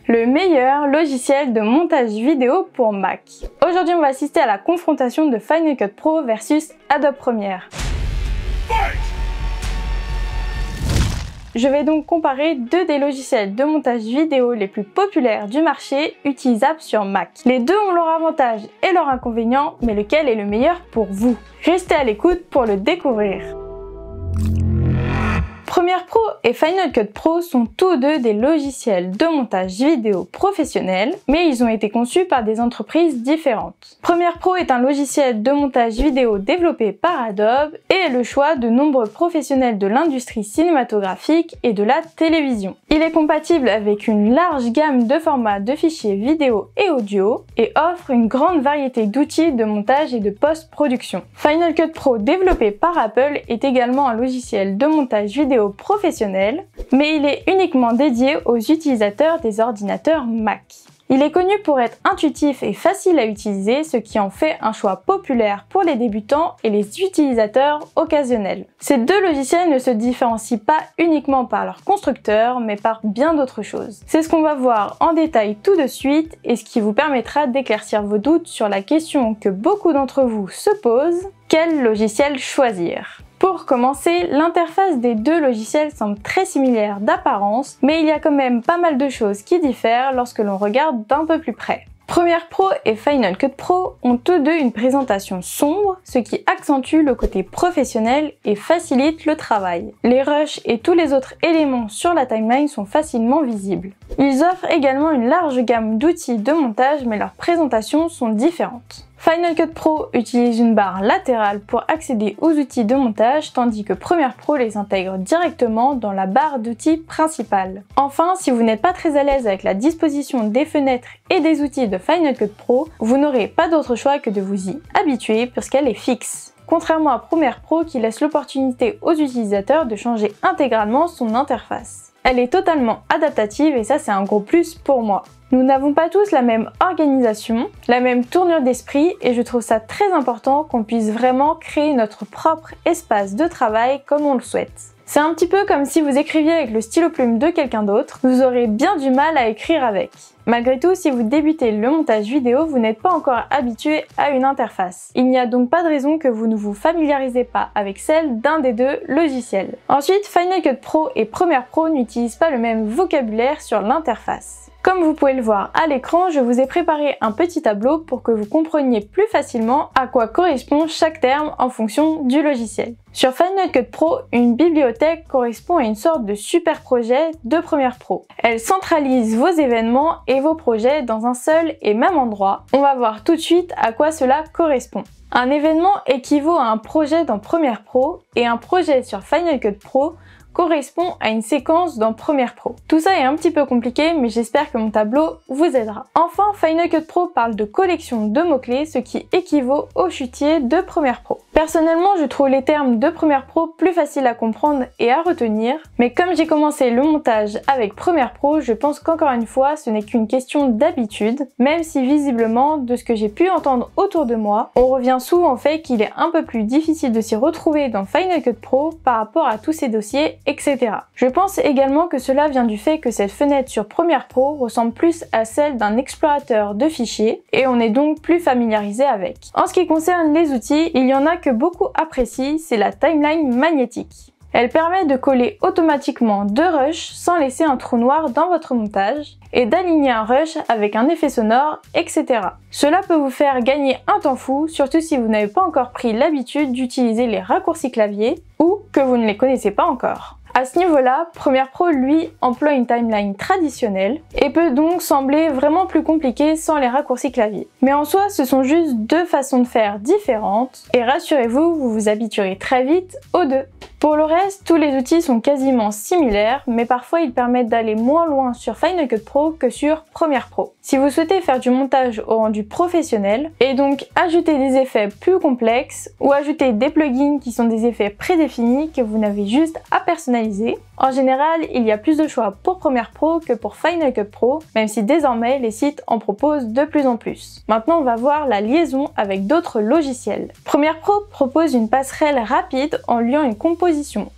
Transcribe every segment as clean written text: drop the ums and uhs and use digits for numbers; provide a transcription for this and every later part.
le meilleur logiciel de montage vidéo pour Mac. Aujourd'hui, on va assister à la confrontation de Final Cut Pro versus Adobe Premiere. Je vais donc comparer deux des logiciels de montage vidéo les plus populaires du marché utilisables sur Mac. Les deux ont leurs avantages et leurs inconvénients, mais lequel est le meilleur pour vous? Restez à l'écoute pour le découvrir. Premiere Pro et Final Cut Pro sont tous deux des logiciels de montage vidéo professionnels, mais ils ont été conçus par des entreprises différentes. Premiere Pro est un logiciel de montage vidéo développé par Adobe et est le choix de nombreux professionnels de l'industrie cinématographique et de la télévision. Il est compatible avec une large gamme de formats de fichiers vidéo et audio et offre une grande variété d'outils de montage et de post-production. Final Cut Pro, développé par Apple, est également un logiciel de montage vidéo professionnel, mais il est uniquement dédié aux utilisateurs des ordinateurs Mac. Il est connu pour être intuitif et facile à utiliser, ce qui en fait un choix populaire pour les débutants et les utilisateurs occasionnels. Ces deux logiciels ne se différencient pas uniquement par leur constructeur, mais par bien d'autres choses. C'est ce qu'on va voir en détail tout de suite et ce qui vous permettra d'éclaircir vos doutes sur la question que beaucoup d'entre vous se posent: quel logiciel choisir? Pour commencer, l'interface des deux logiciels semble très similaire d'apparence, mais il y a quand même pas mal de choses qui diffèrent lorsque l'on regarde d'un peu plus près. Premiere Pro et Final Cut Pro ont tous deux une présentation sombre, ce qui accentue le côté professionnel et facilite le travail. Les rushs et tous les autres éléments sur la timeline sont facilement visibles. Ils offrent également une large gamme d'outils de montage, mais leurs présentations sont différentes. Final Cut Pro utilise une barre latérale pour accéder aux outils de montage, tandis que Premiere Pro les intègre directement dans la barre d'outils principale. Enfin, si vous n'êtes pas très à l'aise avec la disposition des fenêtres et des outils de Final Cut Pro, vous n'aurez pas d'autre choix que de vous y habituer puisqu'elle est fixe. Contrairement à Premiere Pro qui laisse l'opportunité aux utilisateurs de changer intégralement son interface. Elle est totalement adaptative et ça c'est un gros plus pour moi. Nous n'avons pas tous la même organisation, la même tournure d'esprit et je trouve ça très important qu'on puisse vraiment créer notre propre espace de travail comme on le souhaite. C'est un petit peu comme si vous écriviez avec le stylo plume de quelqu'un d'autre, vous aurez bien du mal à écrire avec. Malgré tout, si vous débutez le montage vidéo, vous n'êtes pas encore habitué à une interface. Il n'y a donc pas de raison que vous ne vous familiarisez pas avec celle d'un des deux logiciels. Ensuite, Final Cut Pro et Premiere Pro n'utilisent pas le même vocabulaire sur l'interface. Comme vous pouvez le voir à l'écran, je vous ai préparé un petit tableau pour que vous compreniez plus facilement à quoi correspond chaque terme en fonction du logiciel. Sur Final Cut Pro, une bibliothèque correspond à une sorte de super projet de Premiere Pro. Elle centralise vos événements et vos projets dans un seul et même endroit. On va voir tout de suite à quoi cela correspond. Un événement équivaut à un projet dans Premiere Pro et un projet sur Final Cut Pro correspond à une séquence dans Premiere Pro. Tout ça est un petit peu compliqué, mais j'espère que mon tableau vous aidera. Enfin, Final Cut Pro parle de collection de mots-clés, ce qui équivaut au chutier de Premiere Pro. Personnellement, je trouve les termes de Premiere Pro plus faciles à comprendre et à retenir, mais comme j'ai commencé le montage avec Premiere Pro, je pense qu'encore une fois, ce n'est qu'une question d'habitude, même si visiblement, de ce que j'ai pu entendre autour de moi, on revient souvent au fait qu'il est un peu plus difficile de s'y retrouver dans Final Cut Pro par rapport à tous ces dossiers, etc. Je pense également que cela vient du fait que cette fenêtre sur Premiere Pro ressemble plus à celle d'un explorateur de fichiers et on est donc plus familiarisé avec. En ce qui concerne les outils, il y en a que beaucoup apprécient, c'est la timeline magnétique. Elle permet de coller automatiquement deux rushs sans laisser un trou noir dans votre montage et d'aligner un rush avec un effet sonore, etc. Cela peut vous faire gagner un temps fou, surtout si vous n'avez pas encore pris l'habitude d'utiliser les raccourcis clavier ou que vous ne les connaissez pas encore. À ce niveau-là, Premiere Pro, lui, emploie une timeline traditionnelle et peut donc sembler vraiment plus compliqué sans les raccourcis clavier. Mais en soi, ce sont juste deux façons de faire différentes et rassurez-vous, vous vous habituerez très vite aux deux. Pour le reste, tous les outils sont quasiment similaires, mais parfois ils permettent d'aller moins loin sur Final Cut Pro que sur Premiere Pro. Si vous souhaitez faire du montage au rendu professionnel, et donc ajouter des effets plus complexes, ou ajouter des plugins qui sont des effets prédéfinis que vous n'avez juste à personnaliser, en général, il y a plus de choix pour Premiere Pro que pour Final Cut Pro, même si désormais les sites en proposent de plus en plus. Maintenant, on va voir la liaison avec d'autres logiciels. Premiere Pro propose une passerelle rapide en liant une composition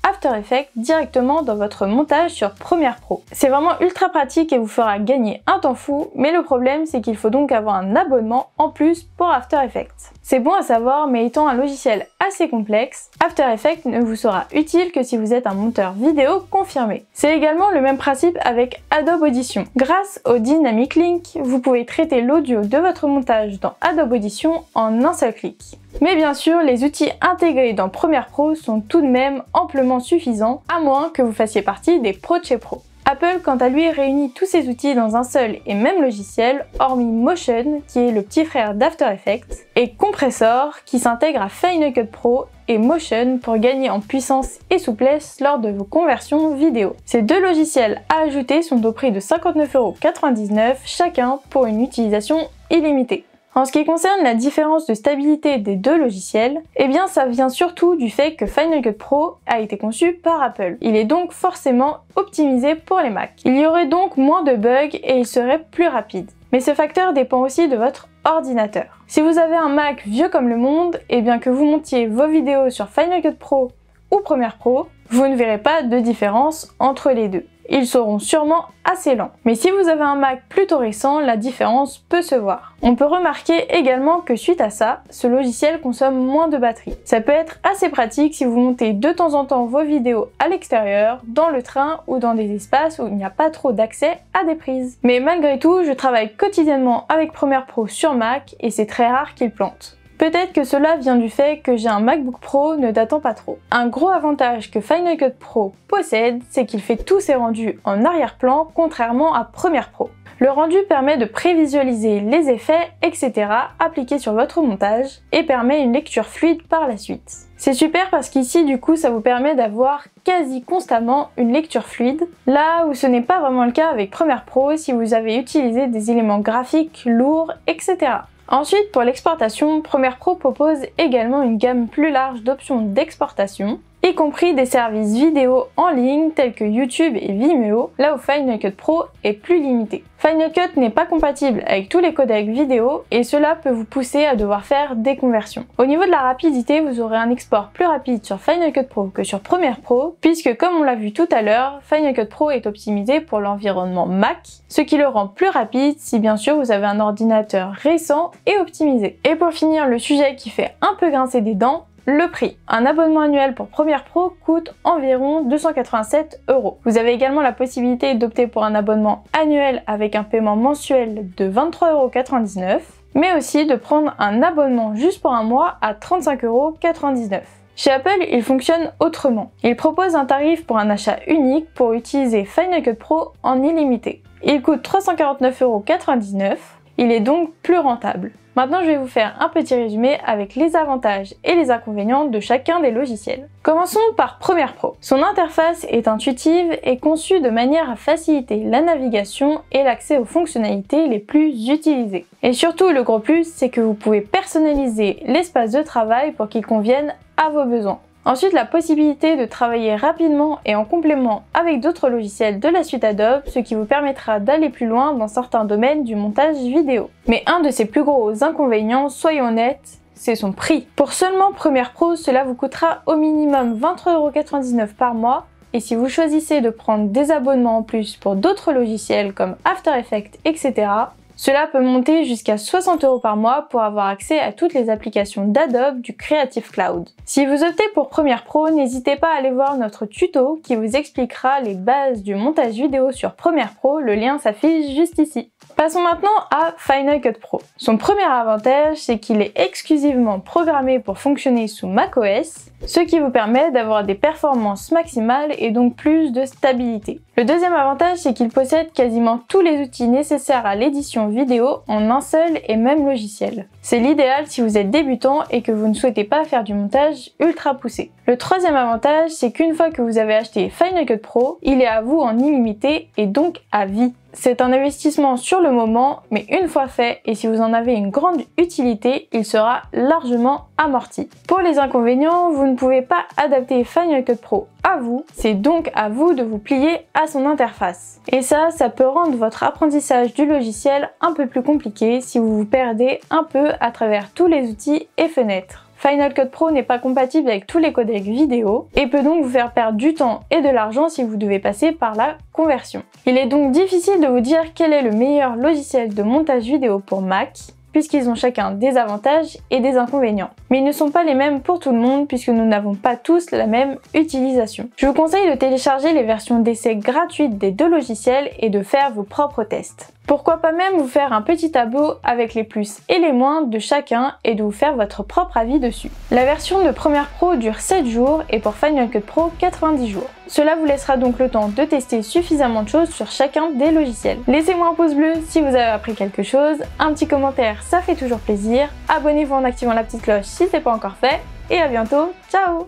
After After Effects directement dans votre montage sur Premiere Pro. C'est vraiment ultra pratique et vous fera gagner un temps fou, mais le problème c'est qu'il faut donc avoir un abonnement en plus pour After Effects. C'est bon à savoir, mais étant un logiciel assez complexe, After Effects ne vous sera utile que si vous êtes un monteur vidéo confirmé. C'est également le même principe avec Adobe Audition. Grâce au Dynamic Link, vous pouvez traiter l'audio de votre montage dans Adobe Audition en un seul clic. Mais bien sûr, les outils intégrés dans Premiere Pro sont tout de même amplement suffisants, à moins que vous fassiez partie des pros de chez Pro. Apple, quant à lui, réunit tous ces outils dans un seul et même logiciel, hormis Motion, qui est le petit frère d'After Effects, et Compressor, qui s'intègre à Final Cut Pro, et Motion pour gagner en puissance et souplesse lors de vos conversions vidéo. Ces deux logiciels à ajouter sont au prix de 59,99 € chacun pour une utilisation illimitée. En ce qui concerne la différence de stabilité des deux logiciels, eh bien ça vient surtout du fait que Final Cut Pro a été conçu par Apple. Il est donc forcément optimisé pour les Mac. Il y aurait donc moins de bugs et il serait plus rapide. Mais ce facteur dépend aussi de votre ordinateur. Si vous avez un Mac vieux comme le monde, et bien que vous montiez vos vidéos sur Final Cut Pro ou Premiere Pro, vous ne verrez pas de différence entre les deux. Ils seront sûrement assez lents. Mais si vous avez un Mac plutôt récent, la différence peut se voir. On peut remarquer également que suite à ça, ce logiciel consomme moins de batterie. Ça peut être assez pratique si vous montez de temps en temps vos vidéos à l'extérieur, dans le train ou dans des espaces où il n'y a pas trop d'accès à des prises. Mais malgré tout, je travaille quotidiennement avec Premiere Pro sur Mac et c'est très rare qu'il plante. Peut-être que cela vient du fait que j'ai un MacBook Pro ne datant pas trop. Un gros avantage que Final Cut Pro possède, c'est qu'il fait tous ses rendus en arrière-plan, contrairement à Premiere Pro. Le rendu permet de prévisualiser les effets, etc. appliqués sur votre montage et permet une lecture fluide par la suite. C'est super parce qu'ici, du coup, ça vous permet d'avoir quasi constamment une lecture fluide, là où ce n'est pas vraiment le cas avec Premiere Pro si vous avez utilisé des éléments graphiques lourds, etc. Ensuite, pour l'exportation, Premiere Pro propose également une gamme plus large d'options d'exportation, y compris des services vidéo en ligne tels que YouTube et Vimeo, là où Final Cut Pro est plus limité. Final Cut n'est pas compatible avec tous les codecs vidéo et cela peut vous pousser à devoir faire des conversions. Au niveau de la rapidité, vous aurez un export plus rapide sur Final Cut Pro que sur Premiere Pro, puisque comme on l'a vu tout à l'heure, Final Cut Pro est optimisé pour l'environnement Mac, ce qui le rend plus rapide si bien sûr vous avez un ordinateur récent et optimisé. Et pour finir, le sujet qui fait un peu grincer des dents, le prix. Un abonnement annuel pour Premiere Pro coûte environ 287 €. Vous avez également la possibilité d'opter pour un abonnement annuel avec un paiement mensuel de 23,99 €, mais aussi de prendre un abonnement juste pour un mois à 35,99 €. Chez Apple, il fonctionne autrement. Il propose un tarif pour un achat unique pour utiliser Final Cut Pro en illimité. Il coûte 349,99 €. Il est donc plus rentable. Maintenant, je vais vous faire un petit résumé avec les avantages et les inconvénients de chacun des logiciels. Commençons par Premiere Pro. Son interface est intuitive et conçue de manière à faciliter la navigation et l'accès aux fonctionnalités les plus utilisées. Et surtout, le gros plus, c'est que vous pouvez personnaliser l'espace de travail pour qu'il convienne à vos besoins. Ensuite, la possibilité de travailler rapidement et en complément avec d'autres logiciels de la suite Adobe, ce qui vous permettra d'aller plus loin dans certains domaines du montage vidéo. Mais un de ses plus gros inconvénients, soyons honnêtes, c'est son prix. Pour seulement Premiere Pro, cela vous coûtera au minimum 23,99 € par mois. Et si vous choisissez de prendre des abonnements en plus pour d'autres logiciels comme After Effects, etc., cela peut monter jusqu'à 60 € par mois pour avoir accès à toutes les applications d'Adobe du Creative Cloud. Si vous optez pour Premiere Pro, n'hésitez pas à aller voir notre tuto qui vous expliquera les bases du montage vidéo sur Premiere Pro, le lien s'affiche juste ici. Passons maintenant à Final Cut Pro. Son premier avantage, c'est qu'il est exclusivement programmé pour fonctionner sous macOS, ce qui vous permet d'avoir des performances maximales et donc plus de stabilité. Le deuxième avantage, c'est qu'il possède quasiment tous les outils nécessaires à l'édition vidéo en un seul et même logiciel. C'est l'idéal si vous êtes débutant et que vous ne souhaitez pas faire du montage ultra poussé. Le troisième avantage, c'est qu'une fois que vous avez acheté Final Cut Pro, il est à vous en illimité et donc à vie. C'est un investissement sur le moment, mais une fois fait, et si vous en avez une grande utilité, il sera largement amorti. Pour les inconvénients, vous ne pouvez pas adapter Final Cut Pro à vous, c'est donc à vous de vous plier à son interface. Et ça peut rendre votre apprentissage du logiciel un peu plus compliqué si vous vous perdez un peu à travers tous les outils et fenêtres. Final Cut Pro n'est pas compatible avec tous les codecs vidéo et peut donc vous faire perdre du temps et de l'argent si vous devez passer par la conversion. Il est donc difficile de vous dire quel est le meilleur logiciel de montage vidéo pour Mac, puisqu'ils ont chacun des avantages et des inconvénients. Mais ils ne sont pas les mêmes pour tout le monde puisque nous n'avons pas tous la même utilisation. Je vous conseille de télécharger les versions d'essai gratuites des deux logiciels et de faire vos propres tests. Pourquoi pas même vous faire un petit tableau avec les plus et les moins de chacun et de vous faire votre propre avis dessus. La version de Premiere Pro dure 7 jours et pour Final Cut Pro 90 jours. Cela vous laissera donc le temps de tester suffisamment de choses sur chacun des logiciels. Laissez-moi un pouce bleu si vous avez appris quelque chose, un petit commentaire ça fait toujours plaisir, abonnez-vous en activant la petite cloche si ce n'est pas encore fait et à bientôt, ciao!